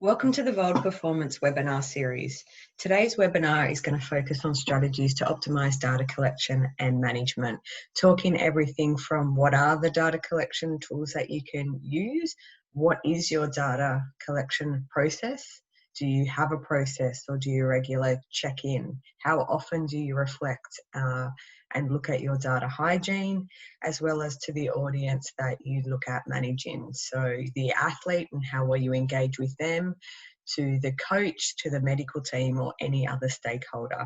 Welcome to the VOLD Performance webinar series. Today's webinar is going to focus on strategies to optimise data collection and management, talking everything from what are the data collection tools that you can use, what is your data collection process, do you have a process or do you regularly check in, how often do you reflect and look at your data hygiene, as well as to the audience that you look at managing. So the athlete and how well you engage with them, to the coach, to the medical team or any other stakeholder.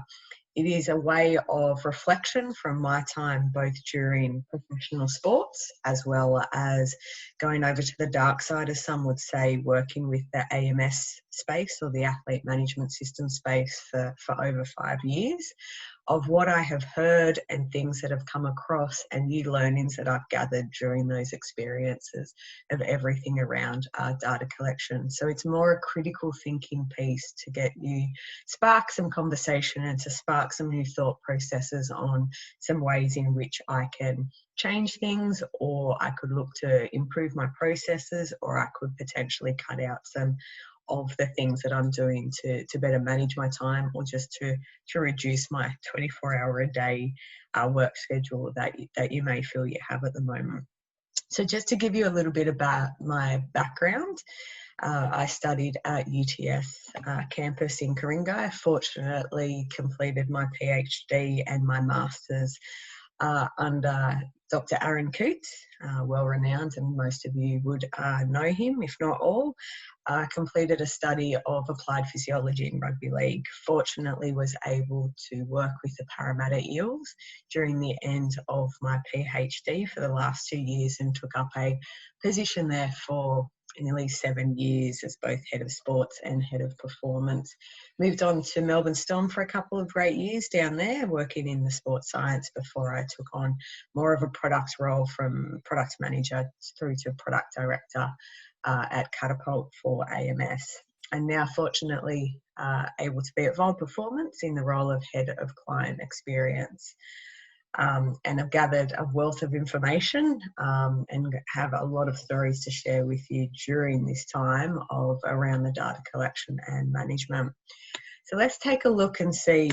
It is a way of reflection from my time both during professional sports as well as going over to the dark side, as some would say, working with the AMS space or the athlete management system space for over 5 years, of what I have heard and things that have come across and new learnings that I've gathered during those experiences of everything around data collection. So it's more a critical thinking piece to get you spark some conversation and to spark some new thought processes on some ways in which I can change things, or I could look to improve my processes, or I could potentially cut out some of the things that I'm doing to better manage my time, or just to reduce my 24-hour-a-day work schedule that you may feel you have at the moment. So just to give you a little bit about my background, I studied at UTS campus in Coringa. I fortunately completed my PhD and my master's under Dr. Aaron Coots, well-renowned, and most of you would know him, if not all. Completed a study of applied physiology in rugby league. Fortunately was able to work with the Parramatta Eels during the end of my PhD for the last 2 years, and took up a position there for nearly 7 years as both head of sports and head of performance. Moved on to Melbourne Storm for a couple of great years down there, working in the sports science before I took on more of a product role, from product manager through to product director at Catapult for AMS. And now fortunately able to be at VOLD Performance in the role of head of client experience. And I've gathered a wealth of information and have a lot of stories to share with you during this time of around the data collection and management. So let's take a look and see,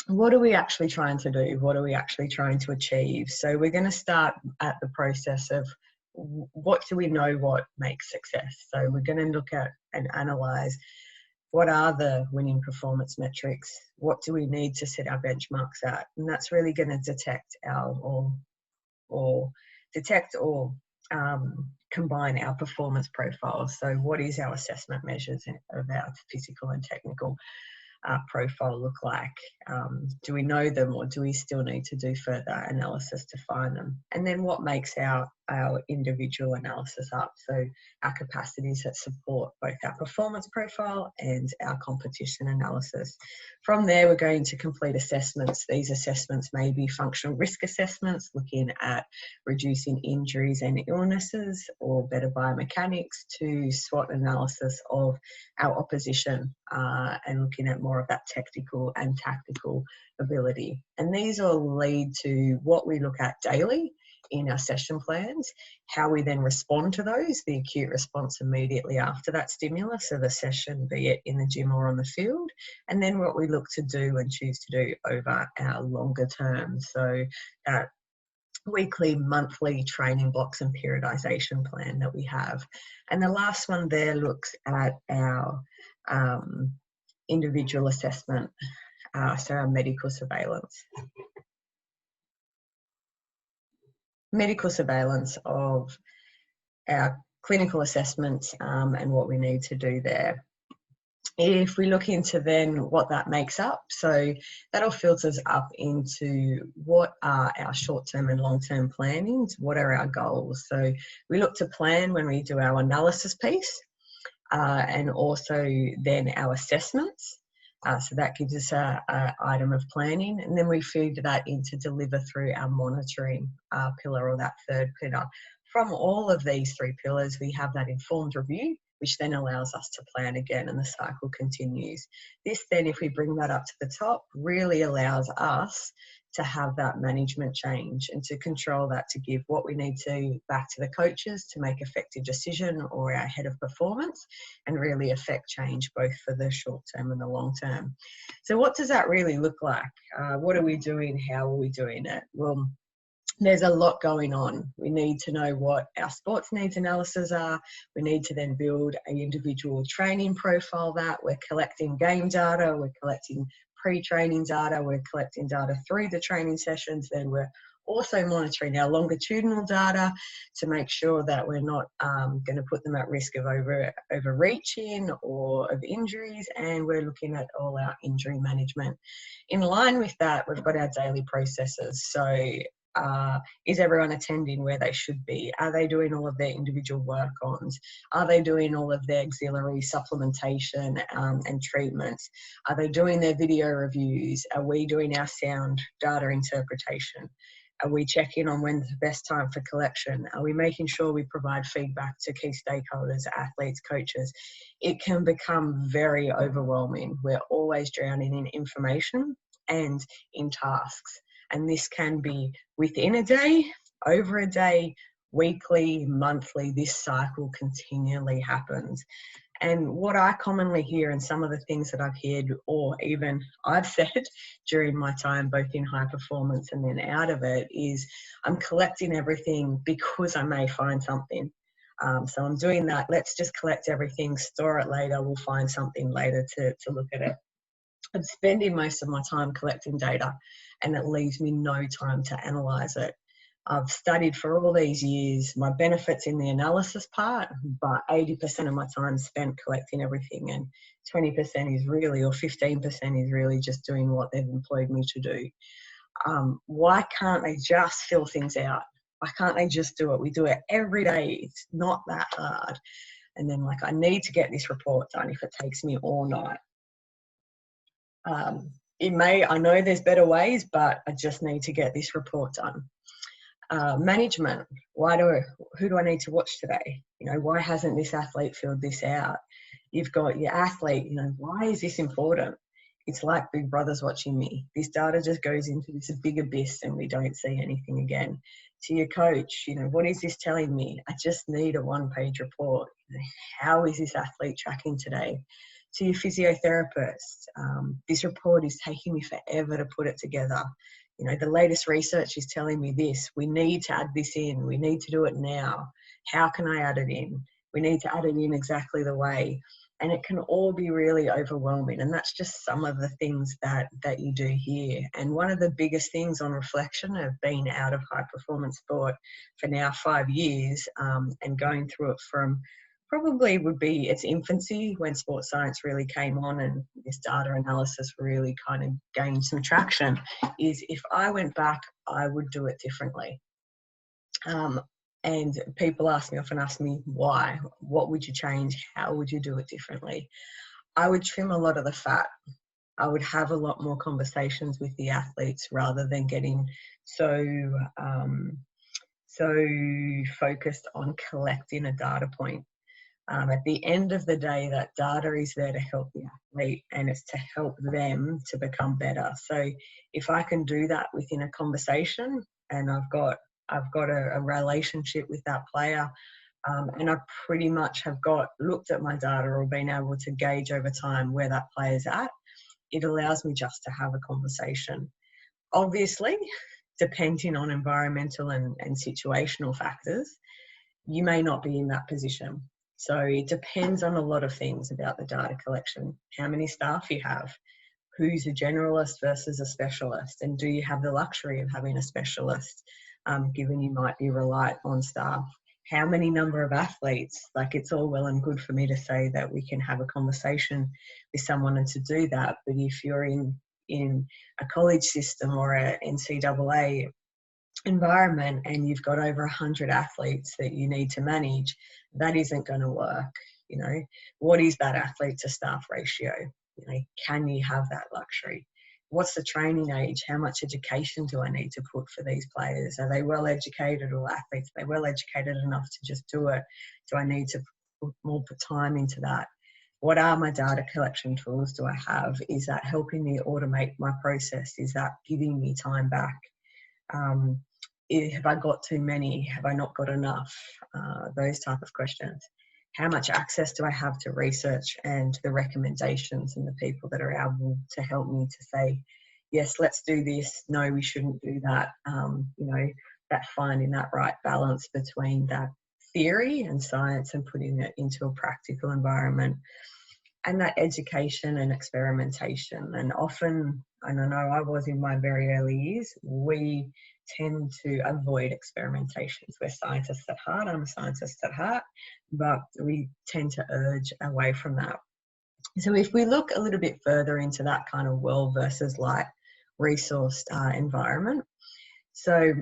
what are we actually trying to do? What are we actually trying to achieve? So we're going to start at the process of what do we know what makes success. So we're going to look at and analyse, what are the winning performance metrics? What do we need to set our benchmarks at? And that's really going to detect combine our performance profiles. So what is our assessment measures of our physical and technical profile look like? Do we know them, or do we still need to do further analysis to find them? And then what makes our individual analysis up? So our capacities that support both our performance profile and our competition analysis. From there, we're going to complete assessments. These assessments may be functional risk assessments, looking at reducing injuries and illnesses, or better biomechanics, to SWOT analysis of our opposition and looking at more of that technical and tactical ability. And these all lead to what we look at daily in our session plans, how we then respond to those, the acute response immediately after that stimulus of the session, be it in the gym or on the field, and then what we look to do and choose to do over our longer term. So that weekly, monthly training blocks and periodization plan that we have. And the last one there looks at our individual assessment, so our medical surveillance. Medical surveillance of our clinical assessments and what we need to do there. If we look into then what that makes up, so that all filters up into what are our short-term and long-term plannings, what are our goals. So we look to plan when we do our analysis piece, and also then our assessments. So that gives us an item of planning, and then we feed that into deliver through our monitoring pillar, or that third pillar. From all of these three pillars, we have that informed review, which then allows us to plan again, and the cycle continues. This then, if we bring that up to the top, really allows us to have that management change and to control that, to give what we need to back to the coaches to make effective decision, or our head of performance, and really affect change both for the short term and the long term. So what does that really look like? What are we doing? How are we doing it? Well, there's a lot going on. We need to know what our sports needs analysis are. We need to then build an individual training profile that we're collecting game data, we're collecting pre-training data, we're collecting data through the training sessions, then we're also monitoring our longitudinal data to make sure that we're not going to put them at risk of overreaching or of injuries, and we're looking at all our injury management. In line with that, we've got our daily processes. So is everyone attending where they should be? Are they doing all of their individual work-ons? Are they doing all of their auxiliary supplementation and treatments? Are they doing their video reviews? Are we doing our sound data interpretation? Are we checking on when's the best time for collection? Are we making sure we provide feedback to key stakeholders, athletes, coaches? It can become very overwhelming. We're always drowning in information and in tasks. And this can be within a day, over a day, weekly, monthly. This cycle continually happens. And what I commonly hear, and some of the things that I've heard, or even I've said during my time both in high performance and then out of it, is I'm collecting everything because I may find something. So I'm doing that. Let's just collect everything, store it later. We'll find something later to look at it. I'm spending most of my time collecting data, and it leaves me no time to analyse it. I've studied for all these years my benefits in the analysis part, but 80% of my time spent collecting everything, and 20% is really, or 15% is really just doing what they've employed me to do. Why can't they just fill things out? Why can't they just do it? We do it every day. It's not that hard. And then I need to get this report done if it takes me all night. I know there's better ways, but I just need to get this report done. Management, who do I need to watch today? Why hasn't this athlete filled this out? You've got your athlete, why is this important? It's like Big Brother's watching me. This data just goes into this big abyss and we don't see anything again. To your coach, what is this telling me? I just need a one-page report. How is this athlete tracking today? To your physiotherapist, this report is taking me forever to put it together. The latest research is telling me this. We need to add this in. We need to do it now. How can I add it in? We need to add it in exactly the way. And it can all be really overwhelming. And that's just some of the things that you do here. And one of the biggest things on reflection of being out of high performance sport for now 5 years and going through it from probably would be its infancy when sports science really came on and this data analysis really kind of gained some traction, is if I went back, I would do it differently. And people often ask me why, what would you change? How would you do it differently? I would trim a lot of the fat. I would have a lot more conversations with the athletes rather than getting so focused on collecting a data point. At the end of the day, that data is there to help the athlete and it's to help them to become better. So if I can do that within a conversation and I've got a relationship with that player and I pretty much have looked at my data or been able to gauge over time where that player's at, it allows me just to have a conversation. Obviously, depending on environmental and situational factors, you may not be in that position. So it depends on a lot of things about the data collection. How many staff you have, who's a generalist versus a specialist, and do you have the luxury of having a specialist, given you might be reliant on staff? How many number of athletes? It's all well and good for me to say that we can have a conversation with someone and to do that, but if you're in a college system or a NCAA environment and you've got over 100 athletes that you need to manage, that isn't going to work. What is that athlete to staff ratio? Can you have that luxury? What's the training age? How much education do I need to put for these players? Are they well educated, or athletes, are they well educated enough to just do it? Do I need to put more time into that? what are my data collection tools do I have? Is that helping me automate my process? Is that giving me time back? Have I got too many? Have I not got enough? Those type of questions. How much access do I have to research and the recommendations and the people that are able to help me to say, yes, let's do this. No, we shouldn't do that. That finding that right balance between that theory and science and putting it into a practical environment, and that education and experimentation. And often, and I know I was in my very early years, we tend to avoid experimentations. We're scientists at heart. I'm a scientist at heart, but we tend to urge away from that. So if we look a little bit further into that kind of well versus light resourced environment, so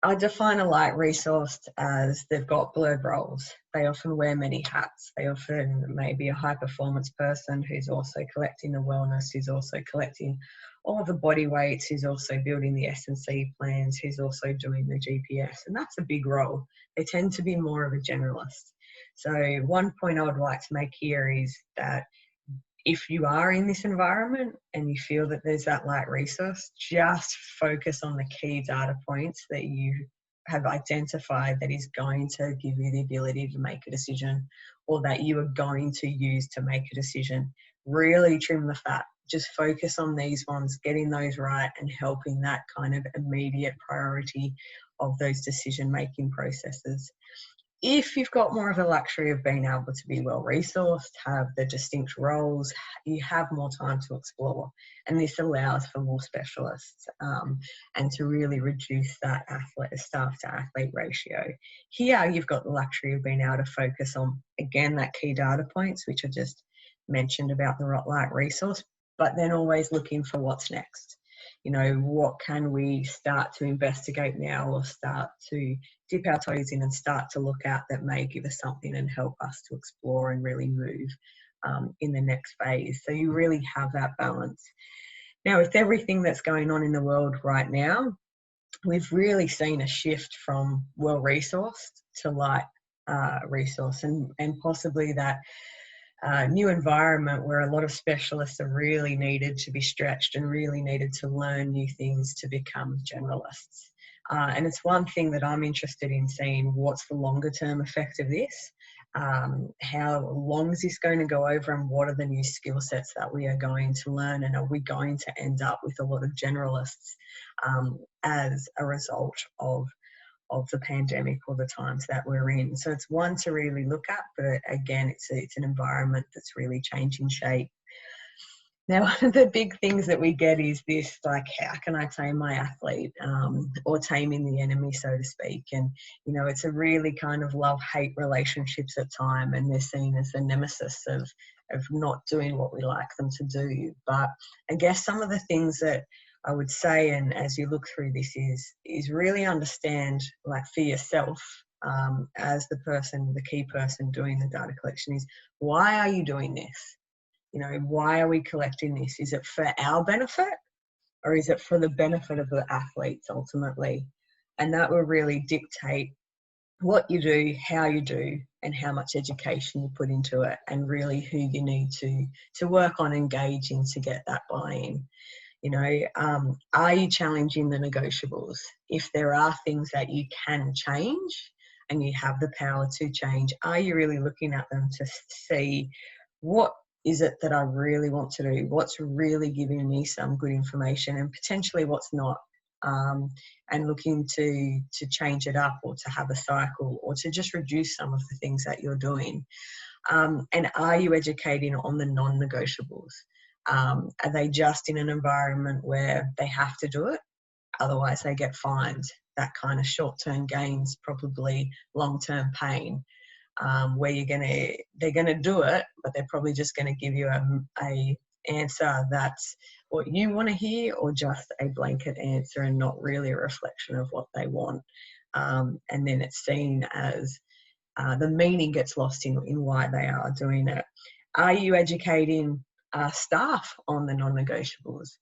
I define a light resourced as they've got blurred roles. They often wear many hats. They often may be a high performance person who's also collecting the wellness, who's also collecting all the body weights, who's also building the S&C plans, who's also doing the GPS. And that's a big role. They tend to be more of a generalist. So one point I would like to make here is that if you are in this environment and you feel that there's that light resource, just focus on the key data points that you have identified that is going to give you the ability to make a decision, or that you are going to use to make a decision. Really trim the fat. Just focus on these ones, getting those right and helping that kind of immediate priority of those decision-making processes. If you've got more of the luxury of being able to be well resourced, have the distinct roles, you have more time to explore. And this allows for more specialists and to really reduce that staff to athlete ratio. Here, you've got the luxury of being able to focus on, again, that key data points, which I just mentioned about the light resource, but then always looking for what's next. What can we start to investigate now, or start to dip our toes in and start to look at that may give us something and help us to explore and really move in the next phase. So you really have that balance. Now, with everything that's going on in the world right now, we've really seen a shift from well-resourced to light resource, and possibly that new environment where a lot of specialists are really needed to be stretched and really needed to learn new things to become generalists. And it's one thing that I'm interested in seeing, what's the longer term effect of this? How long is this going to go over, and what are the new skill sets that we are going to learn, and are we going to end up with a lot of generalists as a result of the pandemic or the times that we're in? So it's one to really look at, but again, it's an environment that's really changing shape. Now, one of the big things that we get is this, like, how can I tame my athlete, or taming the enemy, so to speak? And, it's a really kind of love-hate relationships at time, and they're seen as the nemesis of not doing what we like them to do. But I guess some of the things that I would say, and as you look through this, is really understand, like, for yourself, as the key person doing the data collection, is why are you doing this? Why are we collecting this? Is it for our benefit, or is it for the benefit of the athletes ultimately? And that will really dictate what you do, how you do, and how much education you put into it, and really who you need to work on engaging to get that buy-in. Are you challenging the negotiables? If there are things that you can change and you have the power to change, are you really looking at them to see what is it that I really want to do? What's really giving me some good information, and potentially what's not? And looking to change it up, or to have a cycle, or to just reduce some of the things that you're doing. And are you educating on the non-negotiables? Are they just in an environment where they have to do it? Otherwise they get fined. That kind of short-term gains, probably long-term pain. Where they're gonna do it, but they're probably just gonna give you a answer that's what you want to hear, or just a blanket answer and not really a reflection of what they want. And then it's seen as the meaning gets lost in why they are doing it. Are you educating staff on the non-negotiables?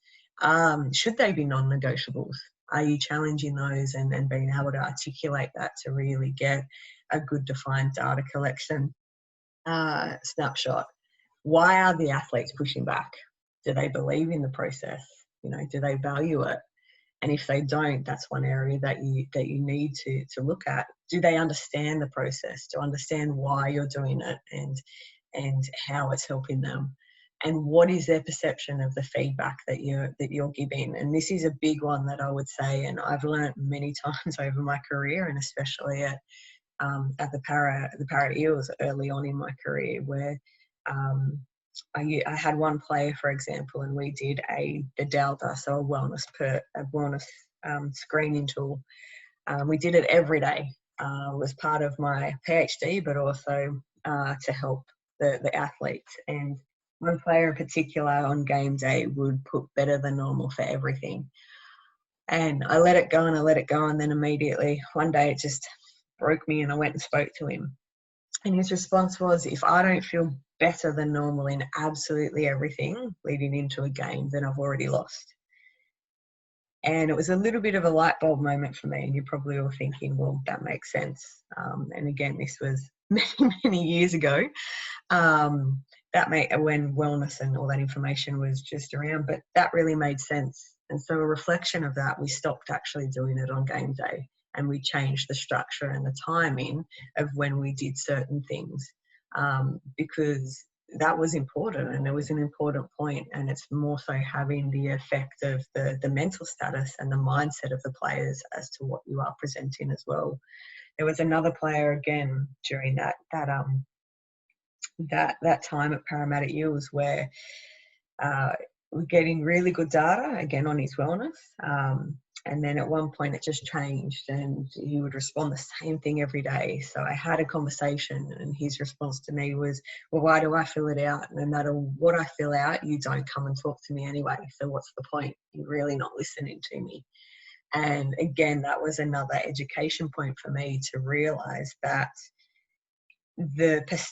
Should they be non-negotiables? Are you challenging those and being able to articulate that to really get a good defined data collection snapshot? why are the athletes pushing back? Do they believe in the process? Do they value it? And if they don't, that's one area that you need to look at. Do they understand the process? To understand why you're doing it and how it's helping them? And what is their perception of the feedback that you're giving? And this is a big one that I would say, and I've learned many times over my career, and especially at the Parramatta Eels early on in my career, where I had one player, for example, and we did the Delta, so a wellness screening tool. We did it every day. It was part of my PhD, but also to help the athletes. And one player in particular on game day would put better than normal for everything. And I let it go and I let it go. And then immediately one day it just broke me, and I went and spoke to him. And his response was, if I don't feel better than normal in absolutely everything leading into a game, then I've already lost. And it was a little bit of a light bulb moment for me. And you're probably all thinking, well, that makes sense. And again, this was many, many years ago. When wellness and all that information was just around, but that really made sense. And so a reflection of that, we stopped actually doing it on game day, and we changed the structure and the timing of when we did certain things, because that was important, and it was an important point. And it's more so having the effect of the mental status and the mindset of the players as to what you are presenting as well. There was another player again during that time at Parramatta Eels where we're getting really good data again on his wellness, and then at one point it just changed, and he would respond the same thing every day. So I had a conversation, and his response to me was, well, why do I fill it out? No matter what I fill out, you don't come and talk to me anyway, so what's the point? You're really not listening to me. And again, that was another education point for me to realise that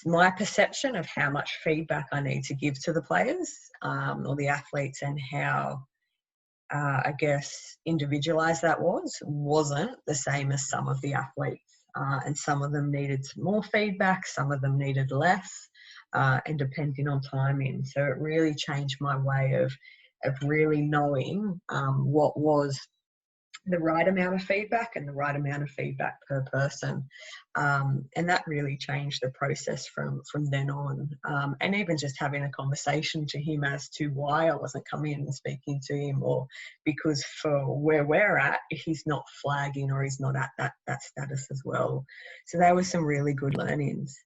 my perception of how much feedback I need to give to the players or the athletes, and how I guess individualized that wasn't the same as some of the athletes, and some of them needed more feedback, some of them needed less, and depending on timing. So it really changed my way of really knowing what was the right amount of feedback and the right amount of feedback per person. And that really changed the process from then on. And even just having a conversation to him as to why I wasn't coming in and speaking to him, or because for where we're at, he's not flagging or he's not at that status as well. So there were some really good learnings.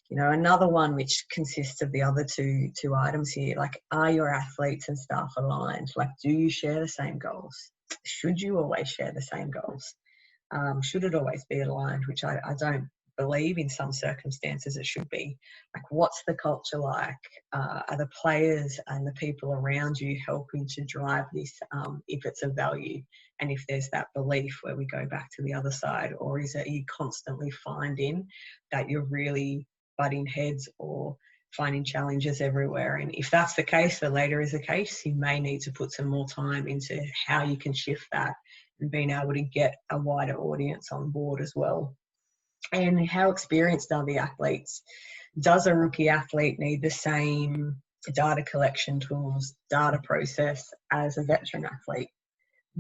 Another one which consists of the other two items here, like, are your athletes and staff aligned? Like, do you share the same goals? Should you always share the same goals? Should it always be aligned, which I don't believe in some circumstances it should be. Like, what's the culture like? Are the players and the people around you helping to drive this, if it's a value, and if there's that belief where we go back to the other side? Or is it you constantly finding that you're really butting heads or finding challenges everywhere? And if that's the case, the later is the case, you may need to put some more time into how you can shift that and being able to get a wider audience on board as well. And how experienced are the athletes? Does a rookie athlete need the same data collection tools, data process as a veteran athlete?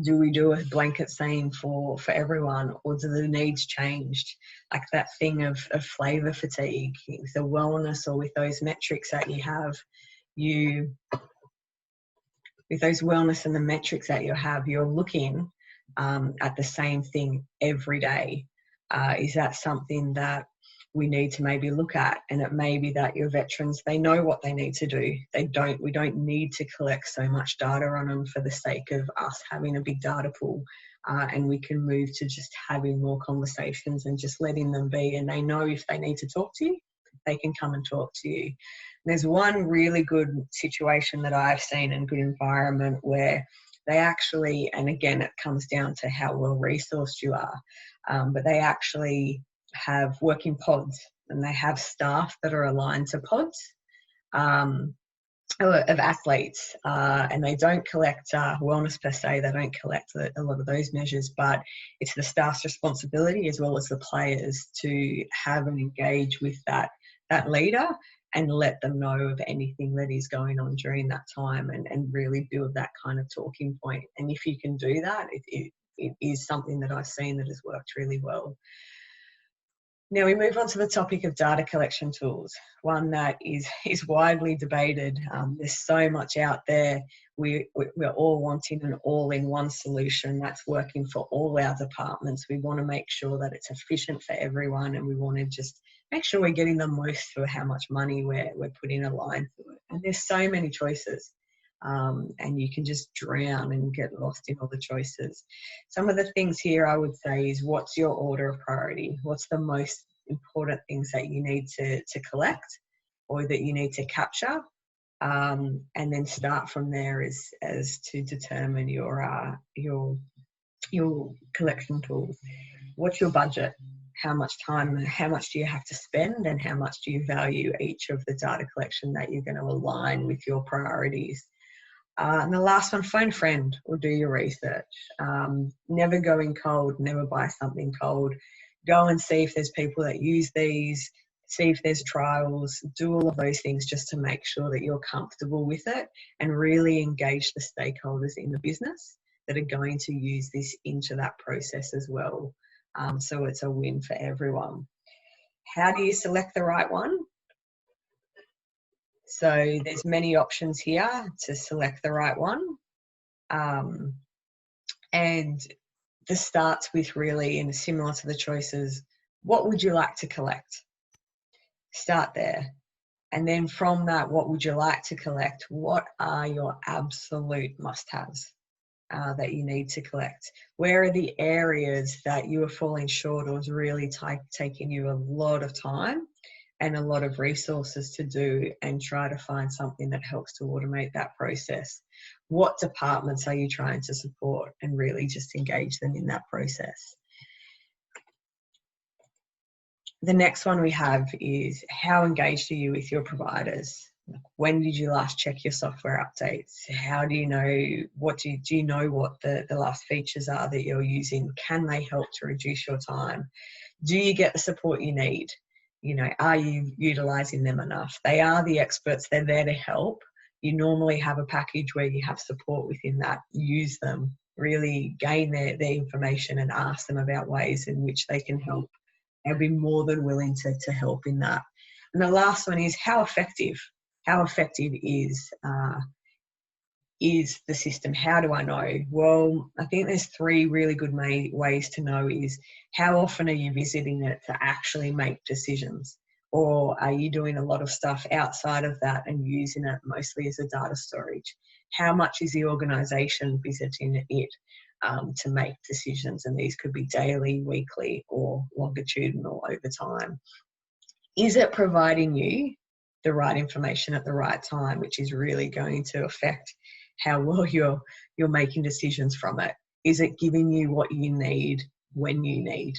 Do we do a blanket same for everyone, or do the needs changed? Like that thing of flavour fatigue, with the wellness or with those metrics that you have, with those wellness and the metrics that you have, you're looking at the same thing every day. Is that something that we need to maybe look at? And it may be that your veterans, they know what they need to do. We don't need to collect so much data on them for the sake of us having a big data pool. And we can move to just having more conversations and just letting them be. And they know if they need to talk to you, they can come and talk to you. There's one really good situation that I've seen in good environment where they actually, and again, it comes down to how well resourced you are, but they actually have working pods, and they have staff that are aligned to pods of athletes, and they don't collect wellness per se. They don't collect a lot of those measures, but it's the staff's responsibility as well as the players to have and engage with that leader and let them know of anything that is going on during that time, and really build that kind of talking point. And if you can do that, it is something that I've seen that has worked really well. Now we move on to the topic of data collection tools, one that is widely debated. There's so much out there. We're all wanting an all-in-one solution that's working for all our departments. We want to make sure that it's efficient for everyone, and we want to just make sure we're getting the most for how much money we're putting aligned to it. And there's so many choices. And you can just drown and get lost in all the choices. Some of the things here I would say is, what's your order of priority? What's the most important things that you need to collect or that you need to capture? And then start from there as to determine your collection tools. What's your budget? How much time, how much do you have to spend, and how much do you value each of the data collection that you're going to align with your priorities? And the last one, phone a friend or do your research. Never go in cold, never buy something cold. Go and see if there's people that use these, see if there's trials, do all of those things just to make sure that you're comfortable with it, and really engage the stakeholders in the business that are going to use this into that process as well. So it's a win for everyone. How do you select the right one? So there's many options here to select the right one. And this starts with really, and similar to the choices, what would you like to collect? Start there. And then from that, what would you like to collect? What are your absolute must-haves that you need to collect? Where are the areas that you are falling short or is really taking you a lot of time and a lot of resources to do, and try to find something that helps to automate that process? What departments are you trying to support, and really just engage them in that process? The next one we have is, how engaged are you with your providers? When did you last check your software updates? How do you know, do you know what the last features are that you're using? Can they help to reduce your time? Do you get the support you need? You know, are you utilising them enough? They are the experts. They're there to help. You normally have a package where you have support within that. Use them. Really gain their information and ask them about ways in which they can help. They'll be more than willing to help in that. And the last one is, how effective? How effective is the system? How do I know? Well, I think there's three really good ways to know is, how often are you visiting it to actually make decisions? Or are you doing a lot of stuff outside of that and using it mostly as a data storage? How much is the organisation visiting it to make decisions? And these could be daily, weekly, or longitudinal over time. Is it providing you the right information at the right time, which is really going to affect how well you're making decisions from it? Is it giving you what you need when you need?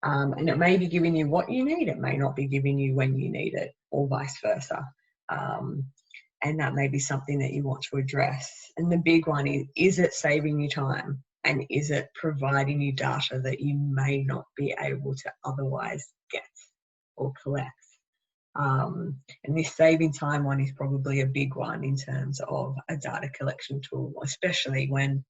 And it may be giving you what you need, it may not be giving you when you need it, or vice versa. And that may be something that you want to address. And the big one is it saving you time? And is it providing you data that you may not be able to otherwise get or collect? And this saving time one is probably a big one in terms of a data collection tool, especially when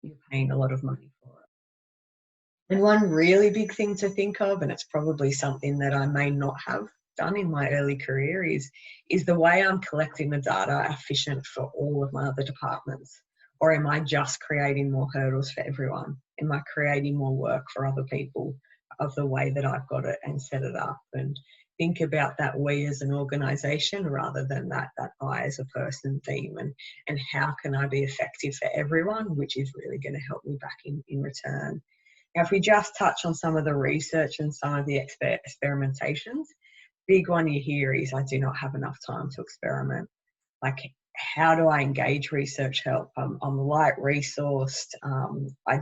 you're paying a lot of money for it. And one really big thing to think of, and it's probably something that I may not have done in my early career, is the way I'm collecting the data efficient for all of my other departments? Or am I just creating more hurdles for everyone? Am I creating more work for other people of the way that I've got it and set it up? And think about that we as an organisation rather than that I as a person theme, and how can I be effective for everyone, which is really going to help me back in return. Now, if we just touch on some of the research and some of the experimentations, big one you hear is, I do not have enough time to experiment. Like, how do I engage research help? I'm light resourced. I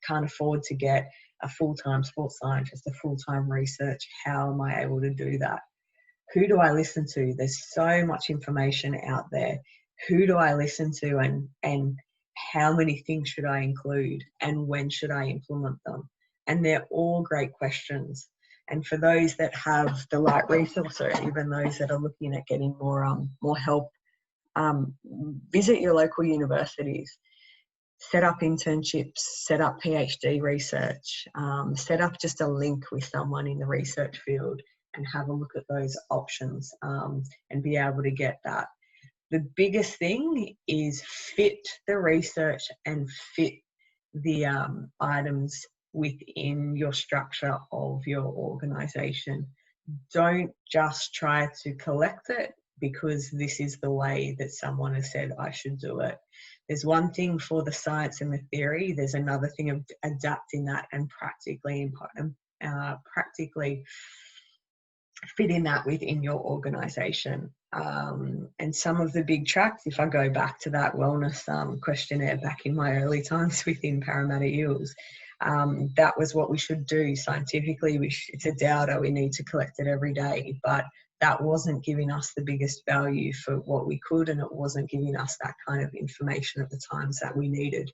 can't afford to get a full-time sports scientist, a full-time research. How am I able to do that? Who do I listen to? There's so much information out there. Who do I listen to, and how many things should I include, and when should I implement them? And they're all great questions. And for those that have the light resource, or even those that are looking at getting more help, visit your local universities, set up internships, set up PhD research, set up just a link with someone in the research field and have a look at those options, and be able to get that. The biggest thing is fit the research and fit the items within your structure of your organisation. Don't just try to collect it because this is the way that someone has said I should do it. There's one thing for the science and the theory. There's another thing of adapting that and practically fitting that within your organisation. And some of the big tracks, if I go back to that wellness questionnaire back in my early times within Parramatta Eels, that was what we should do scientifically. It's a data, we need to collect it every day, but that wasn't giving us the biggest value for what we could, and it wasn't giving us that kind of information at the times that we needed.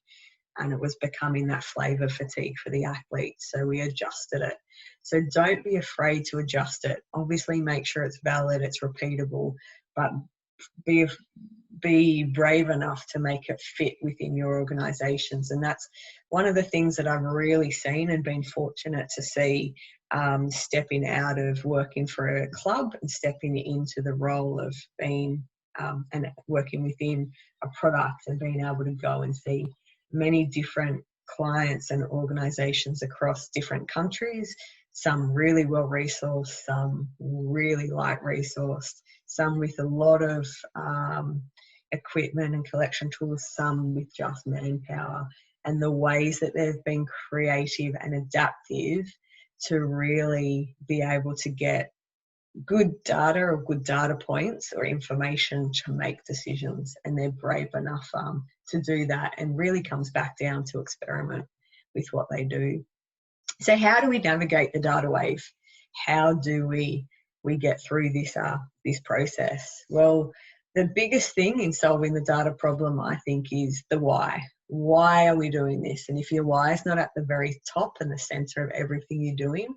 And it was becoming that flavour fatigue for the athletes. So we adjusted it. So don't be afraid to adjust it. Obviously make sure it's valid, it's repeatable, but be brave enough to make it fit within your organisations. And that's one of the things that I've really seen and been fortunate to see, stepping out of working for a club and stepping into the role of being and working within a product and being able to go and see many different clients and organisations across different countries, some really well resourced, some really light resourced, some with a lot of equipment and collection tools, some with just manpower, and the ways that they've been creative and adaptive to really be able to get good data or good data points or information to make decisions. And they're brave enough to do that, and really comes back down to experiment with what they do. So how do we navigate the data wave? How do we get through this process? Well, the biggest thing in solving the data problem, I think, is the why. Why are we doing this? And if your why is not at the very top and the center of everything you're doing,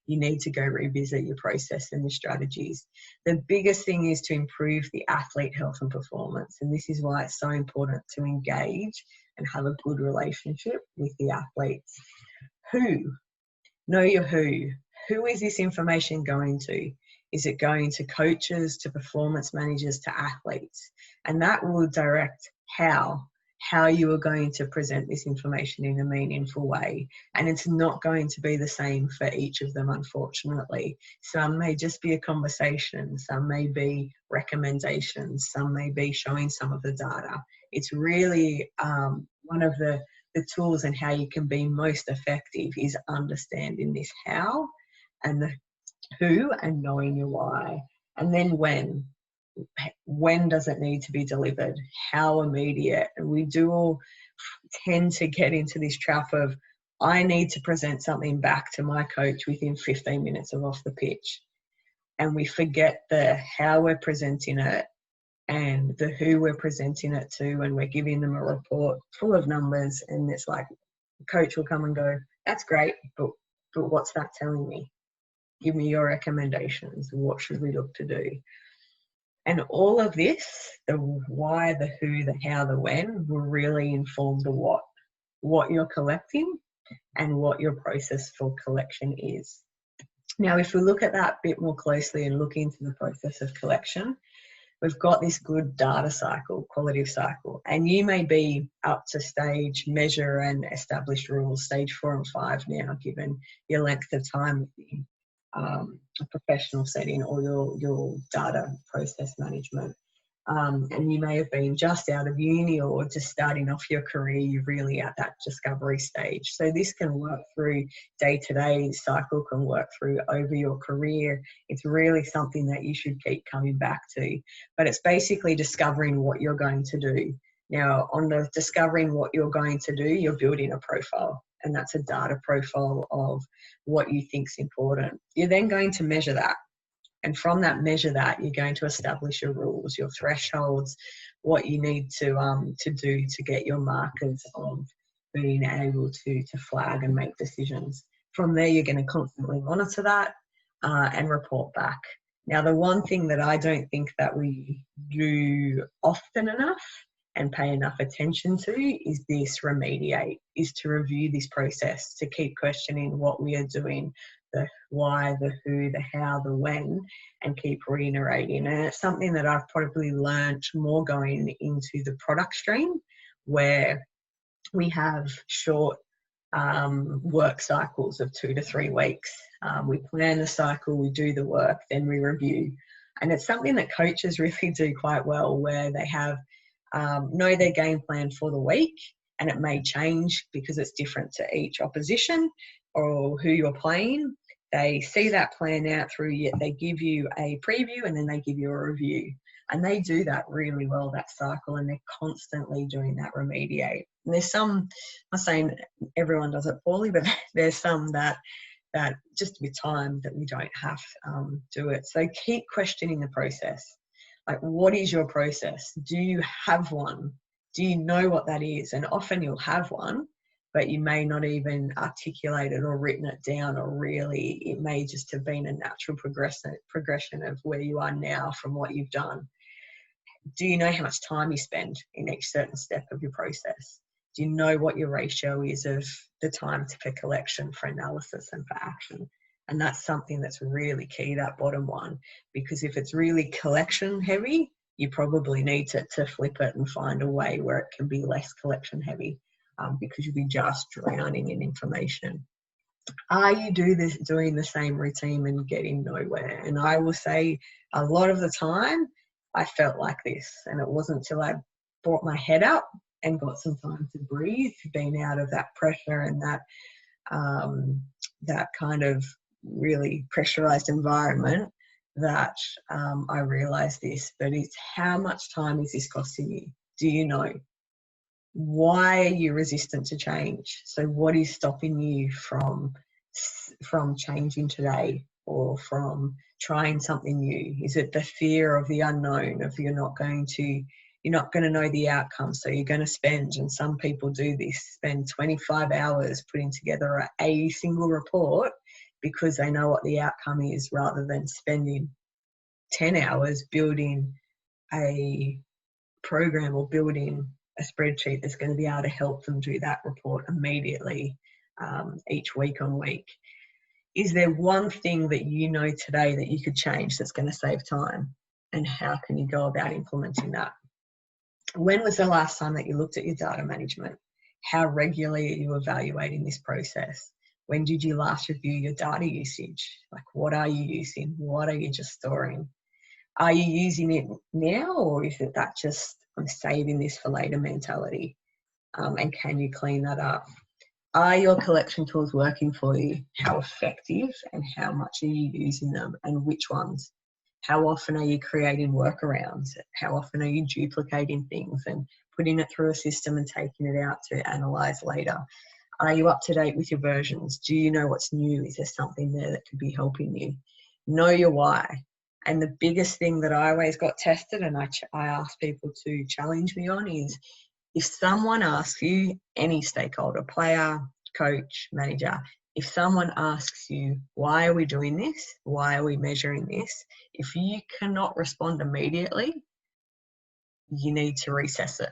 you need to go revisit your process and your strategies. The biggest thing is to improve the athlete health and performance. And this is why it's so important to engage and have a good relationship with the athletes. Who? Know your who. Who is this information going to? Is it going to coaches, to performance managers, to athletes? And that will direct how you are going to present this information in a meaningful way. And it's not going to be the same for each of them, unfortunately. Some may just be a conversation, some may be recommendations, some may be showing some of the data. It's really one of the tools, and how you can be most effective is understanding this how and the who, and knowing your why. And then when does it need to be delivered? How immediate? And we do all tend to get into this trap of, I need to present something back to my coach within 15 minutes of off the pitch. And we forget the how we're presenting it and the who we're presenting it to, and we're giving them a report full of numbers, and it's like, the coach will come and go, that's great, but what's that telling me? Give me your recommendations. What should we look to do? And all of this, the why, the who, the how, the when, will really inform the what you're collecting and what your process for collection is. Now, if we look at that a bit more closely and look into the process of collection, we've got this good data cycle, qualitative cycle, and you may be up to stage measure and established rules, stage 4 and 5 now, given your length of time within a professional setting or your data process management. And you may have been just out of uni or just starting off your career, you're really at that discovery stage. So this can work through day-to-day, cycle can work through over your career. It's really something that you should keep coming back to. But it's basically discovering what you're going to do. Now, on the discovering what you're going to do, you're building a profile. And that's a data profile of what you think is important. You're then going to measure that. And from that measure that, you're going to establish your rules, your thresholds, what you need to do to get your markers of being able to flag and make decisions. From there, you're going to constantly monitor that. and report back. Now, the one thing that I don't think that we do often enough and pay enough attention to is this remediate, is to review this process, to keep questioning what we are doing, the why, the who, the how, the when, and keep reiterating. And it's something that I've probably learned more going into the product stream, where we have short work cycles of 2 to 3 weeks. We plan the cycle, we do the work, then we review. And it's something that coaches really do quite well, where they have know their game plan for the week, and it may change because it's different to each opposition or who you're playing. They see that plan out through, they give you a preview and then they give you a review. And they do that really well, that cycle, and they're constantly doing that remediate. And there's some, I'm not saying everyone does it poorly, but there's some that just with time that we don't have do it. So keep questioning the process. Like, what is your process? Do you have one? Do you know what that is? And often you'll have one, but you may not even articulate it or written it down, or really it may just have been a natural progression of where you are now from what you've done. Do you know how much time you spend in each certain step of your process? Do you know what your ratio is of the time for collection, for analysis, and for action? And that's something that's really key, that bottom one, because if it's really collection heavy, you probably need to flip it and find a way where it can be less collection heavy, because you'll be just drowning in information. Are you doing the same routine and getting nowhere? And I will say a lot of the time I felt like this, and it wasn't until I brought my head up and got some time to breathe, being out of that pressure and that kind of really pressurized environment, that I realized this. But it's, how much time is this costing you? Do you know? Why are you resistant to change? So what is stopping you from changing today, or from trying something new? Is it the fear of the unknown, of you're not going to know the outcome, so you're going to spend, and some people do this, spend 25 hours putting together a single report because they know what the outcome is, rather than spending 10 hours building a program or building a spreadsheet that's going to be able to help them do that report immediately, each week on week. Is there one thing that you know today that you could change that's going to save time? And how can you go about implementing that? When was the last time that you looked at your data management? How regularly are you evaluating this process? When did you last review your data usage? Like, what are you using? What are you just storing? Are you using it now, or is it that just, I'm saving this for later mentality? And can you clean that up? Are your collection tools working for you? How effective, and how much are you using them, and which ones? How often are you creating workarounds? How often are you duplicating things and putting it through a system and taking it out to analyze later? Are you up to date with your versions? Do you know what's new? Is there something there that could be helping you? Know your why. And the biggest thing that I always got tested, and I ask people to challenge me on, is if someone asks you, any stakeholder, player, coach, manager, if someone asks you, why are we doing this? Why are we measuring this? If you cannot respond immediately, you need to reassess it.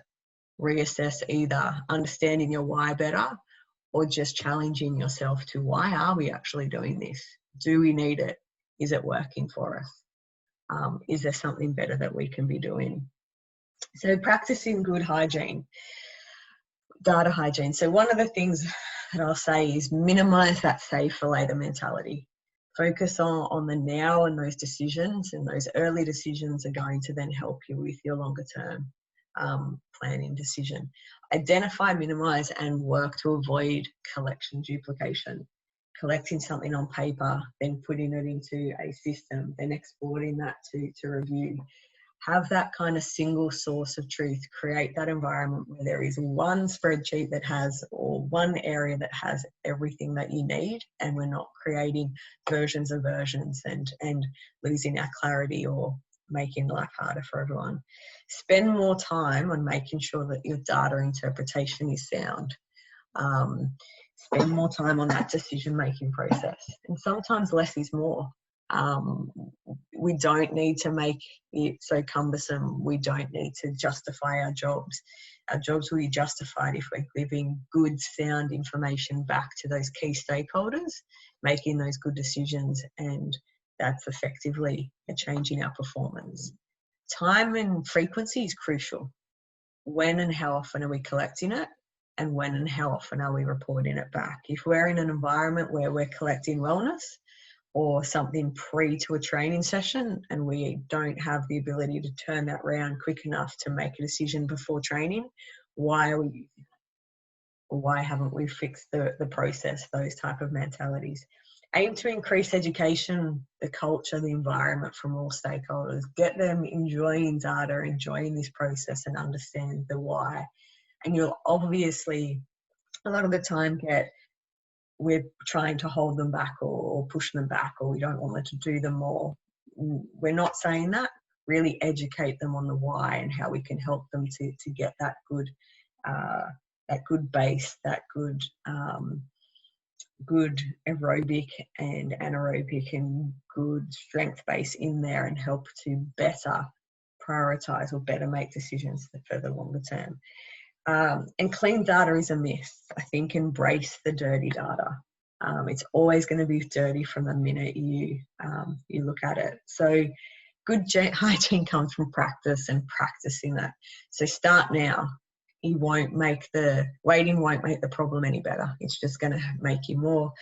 Reassess either understanding your why better, or just challenging yourself to, why are we actually doing this? Do we need it? Is it working for us? Is there something better that we can be doing? So practicing good hygiene, data hygiene. So one of the things that I'll say is minimize that save for later mentality. Focus on the now and those decisions, and those early decisions are going to then help you with your longer term planning decision. Identify, minimize, and work to avoid collection duplication. Collecting something on paper, then putting it into a system, then exporting that to review. Have that kind of single source of truth. Create that environment where there is one spreadsheet that has, or one area that has everything that you need, and we're not creating versions of versions and losing our clarity or making life harder for everyone. Spend more time on making sure that your data interpretation is sound. Spend more time on that decision-making process. And sometimes less is more. We don't need to make it so cumbersome. We don't need to justify our jobs. Our jobs will be justified if we're giving good, sound information back to those key stakeholders, making those good decisions, and that's effectively a change in our performance. Time and frequency is crucial. When and how often are we collecting it? And when and how often are we reporting it back? If we're in an environment where we're collecting wellness or something pre to a training session and we don't have the ability to turn that round quick enough to make a decision before training, why are we using it? Why haven't we fixed the process? Those type of mentalities. Aim to increase education, the culture, the environment from all stakeholders. Get them enjoying data, enjoying this process and understand the why. And you'll obviously, a lot of the time, we're trying to hold them back or push them back, or we don't want them to do them more. We're not saying that. Really educate them on the why and how we can help them to get that good base, that good aerobic and anaerobic and good strength base in there, and help to better prioritize or better make decisions for the longer term. And clean data is a myth. I think embrace the dirty data. It's always going to be dirty from the minute you look at it. So good hygiene comes from practice and practicing that. So start now. Waiting won't make the problem any better. It's just going to make you more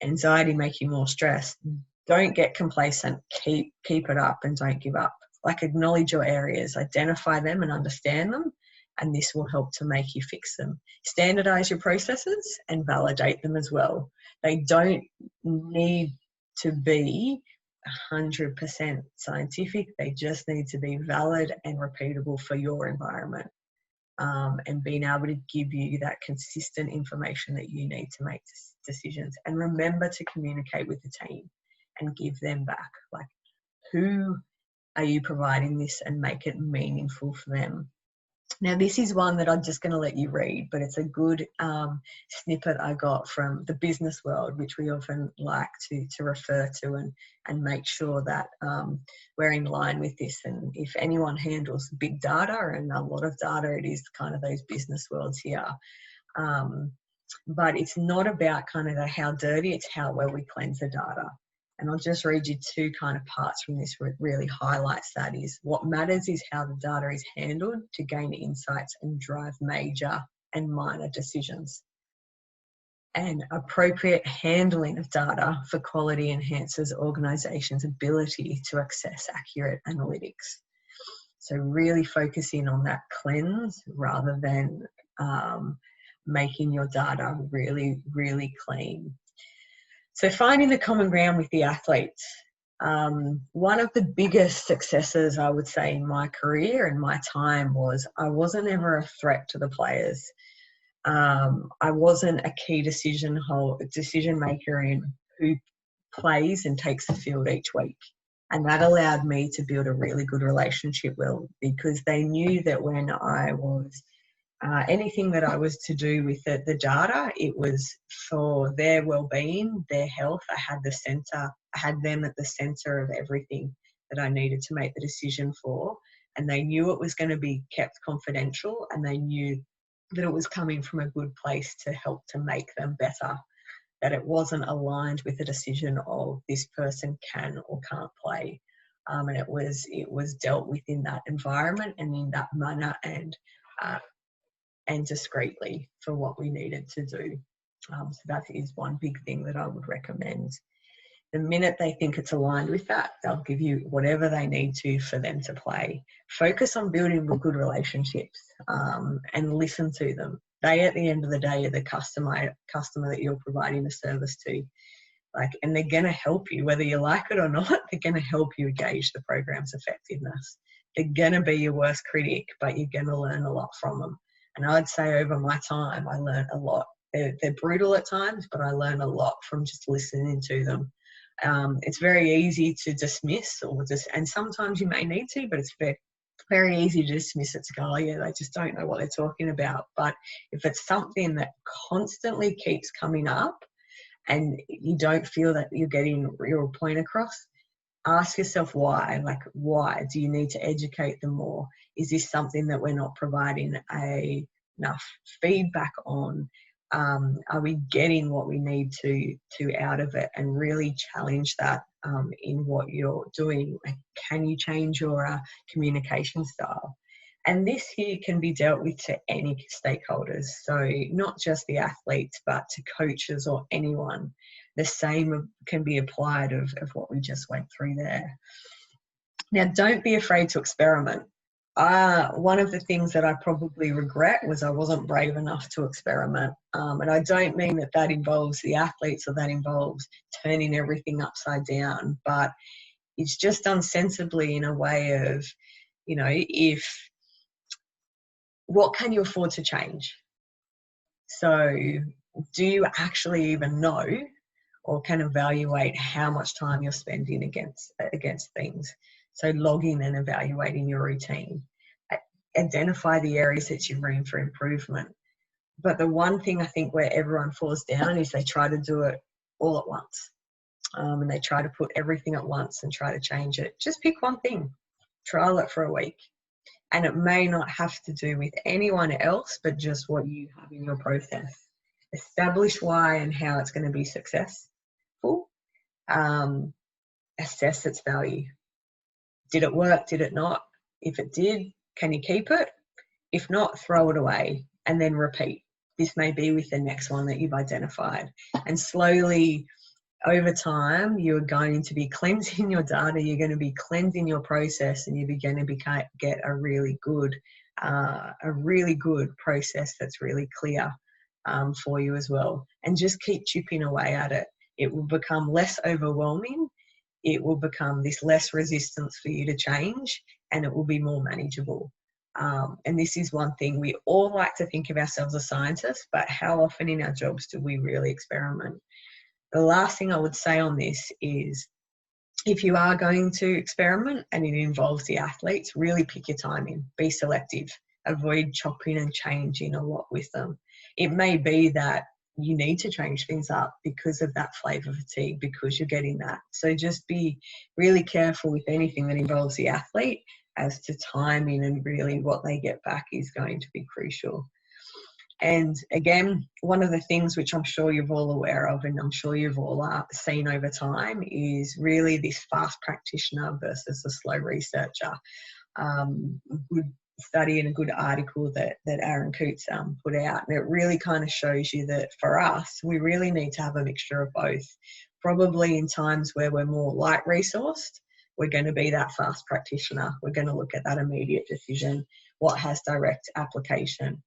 anxiety, make you more stressed. Don't get complacent. Keep it up and don't give up. Like, acknowledge your areas, identify them and understand them, and this will help to make you fix them. Standardize your processes and validate them as well. They don't need to be 100% scientific. They just need to be valid and repeatable for your environment, and being able to give you that consistent information that you need to make decisions. And remember to communicate with the team and give them back. Like, who are you providing this, and make it meaningful for them. Now, this is one that I'm just going to let you read, but it's a good snippet I got from the business world, which we often like to refer to and make sure that we're in line with this. And if anyone handles big data and a lot of data, it is kind of those business worlds here. But it's not about kind of how dirty, it's how well we cleanse the data. And I'll just read you two kind of parts from this where it really highlights that. Is what matters is how the data is handled to gain insights and drive major and minor decisions. And appropriate handling of data for quality enhances organisations' ability to access accurate analytics. So really focusing on that cleanse rather than making your data really, really clean. So finding the common ground with the athletes. One of the biggest successes, I would say, in my career and my time was I wasn't ever a threat to the players. I wasn't a key decision maker in who plays and takes the field each week. And that allowed me to build a really good relationship with, because they knew that when I was anything that I was to do with the data, it was for their well-being, their health. I had them at the centre of everything that I needed to make the decision for. And they knew it was going to be kept confidential, and they knew that it was coming from a good place to help to make them better, that it wasn't aligned with the decision of this person can or can't play. And it was dealt with in that environment and in that manner, and discreetly for what we needed to do. So that is one big thing that I would recommend. The minute they think it's aligned with that, they'll give you whatever they need to for them to play. Focus on building good relationships, and listen to them. They, at the end of the day, are the customer that you're providing a service to. And they're going to help you, whether you like it or not. They're going to help you gauge the program's effectiveness. They're going to be your worst critic, but you're going to learn a lot from them. And I'd say over my time, I learned a lot. They're brutal at times, but I learned a lot from just listening to them. It's very easy to dismiss, and sometimes you may need to, but it's very easy to dismiss it, to go, oh yeah, they just don't know what they're talking about. But if it's something that constantly keeps coming up and you don't feel that you're getting your point across, ask yourself why. Like, why do you need to educate them more? Is this something that we're not providing enough feedback on? Are we getting what we need to out of it? And really challenge that in what you're doing. Like, can you change your communication style? And this here can be dealt with to any stakeholders. So not just the athletes, but to coaches or anyone. The same can be applied of what we just went through there. Now, don't be afraid to experiment. One of the things that I probably regret was I wasn't brave enough to experiment. And I don't mean that that involves the athletes or that involves turning everything upside down, but it's just done sensibly in a way of, you know, what can you afford to change? So do you actually even know or can evaluate how much time you're spending against things? So logging and evaluating your routine. Identify the areas that you've room for improvement. But the one thing I think where everyone falls down is they try to do it all at once. And they try to put everything at once and try to change it. Just pick one thing. Trial it for a week. And it may not have to do with anyone else, but just what you have in your process. Establish why and how it's going to be successful. Assess its value. Did it work? Did it not? If it did, can you keep it? If not, throw it away and then repeat. This may be with the next one that you've identified. And slowly, over time, you're going to be cleansing your data, you're going to be cleansing your process, and you're going to get a really good process that's really clear for you as well. And just keep chipping away at it. It will become less overwhelming. It will become this less resistance for you to change, and it will be more manageable. And this is one thing, we all like to think of ourselves as scientists, but how often in our jobs do we really experiment? The last thing I would say on this is, if you are going to experiment and it involves the athletes, really pick your timing, be selective, avoid chopping and changing a lot with them. It may be that you need to change things up because of that flavour fatigue, because you're getting that. So just be really careful with anything that involves the athlete as to timing, and really what they get back is going to be crucial. And again, one of the things which I'm sure you're all aware of, and I'm sure you've all seen over time, is really this fast practitioner versus a slow researcher. A good study and a good article that Aaron Coots put out, and it really kind of shows you that for us, we really need to have a mixture of both. Probably in times where we're more light resourced, we're going to be that fast practitioner. We're going to look at that immediate decision, what has direct application.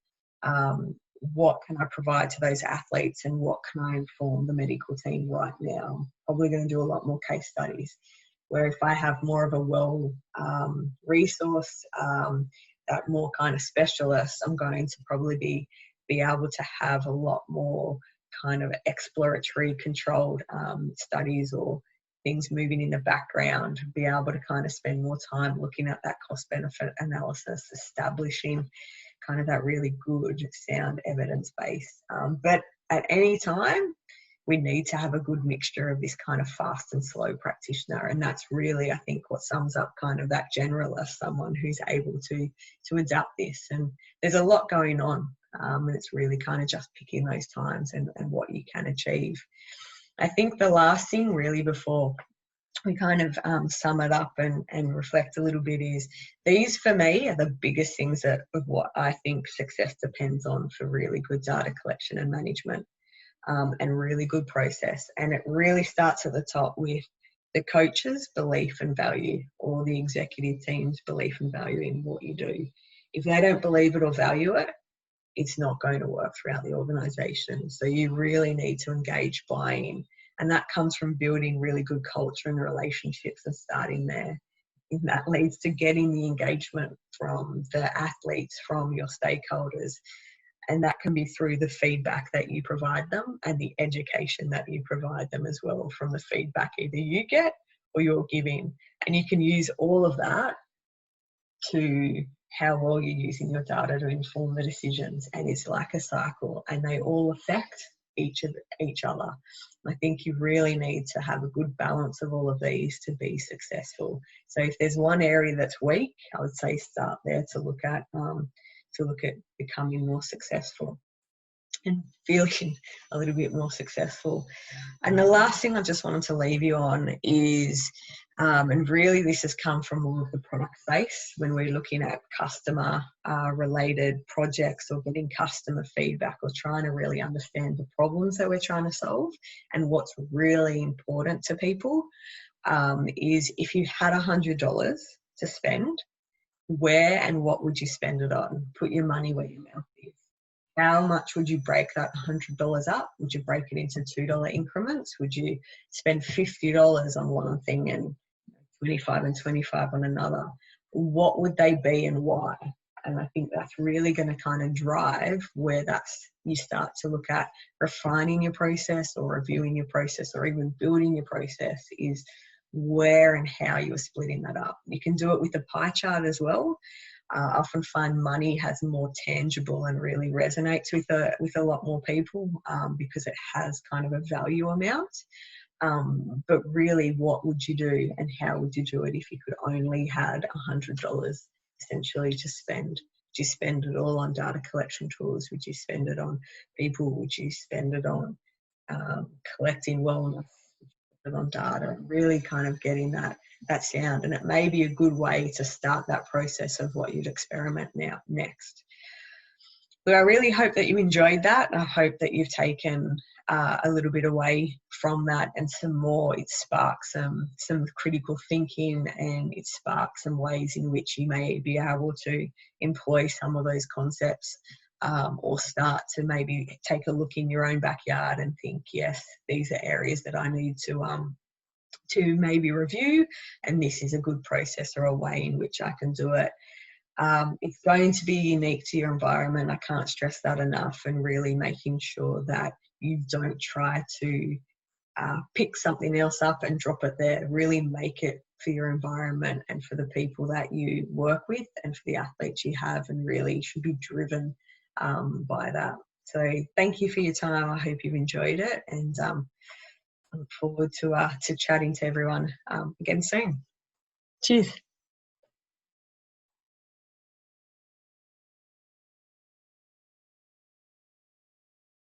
What can I provide to those athletes, and what can I inform the medical team right now? I'm probably going to do a lot more case studies, where if I have more of a well resource, that more kind of specialist, I'm going to probably be able to have a lot more kind of exploratory controlled studies or things moving in the background, be able to kind of spend more time looking at that cost benefit analysis, establishing kind of that really good sound evidence base. But at any time, we need to have a good mixture of this kind of fast and slow practitioner. And that's really, I think, what sums up kind of that generalist, someone who's able to adapt this. And there's a lot going on, and it's really kind of just picking those times and what you can achieve. I think the last thing really before we kind of sum it up and reflect a little bit is, these for me are the biggest things of what I think success depends on for really good data collection and management, and really good process. And it really starts at the top with the coach's belief and value, or the executive team's belief and value in what you do. If they don't believe it or value it, it's not going to work throughout the organisation. So you really need to engage buy-in. And that comes from building really good culture and relationships and starting there. And that leads to getting the engagement from the athletes, from your stakeholders. And that can be through the feedback that you provide them and the education that you provide them as well, from the feedback either you get or you're giving. And you can use all of that to how well you're using your data to inform the decisions. And it's like a cycle, and they all affect each other. I think you really need to have a good balance of all of these to be successful. So if there's one area that's weak, I would say start there to look at becoming more successful and feeling a little bit more successful. And the last thing I just wanted to leave you on is, and really this has come from all of the product space when we're looking at customer related projects or getting customer feedback or trying to really understand the problems that we're trying to solve, and what's really important to people is if you had $100 to spend, where and what would you spend it on? Put your money where your mouth is. How much would you break that $100 up? Would you break it into $2 increments? Would you spend $50 on one thing and 25 and 25 on another? What would they be and why? And I think that's really going to kind of drive where you start to look at refining your process or reviewing your process or even building your process, is where and how you're splitting that up. You can do it with a pie chart as well. I often find money has more tangible and really resonates with a lot more people because it has kind of a value amount. But really, what would you do and how would you do it if you could only had $100 essentially to spend? Would you spend it all on data collection tools? Would you spend it on people? Would you spend it on collecting wellness? On data and really kind of getting that sound, and it may be a good way to start that process of what you'd experiment next. But I really hope that you enjoyed that. I hope that you've taken a little bit away from that and some more. It sparks some critical thinking, and it sparks some ways in which you may be able to employ some of those concepts. Or start to maybe take a look in your own backyard and think, yes, these are areas that I need to maybe review, and this is a good process or a way in which I can do it. It's going to be unique to your environment. I can't stress that enough, and really making sure that you don't try to pick something else up and drop it there. Really make it for your environment and for the people that you work with and for the athletes you have, and really should be driven by that. So thank you for your time. I hope you've enjoyed it, and I look forward to chatting to everyone again soon. Cheers.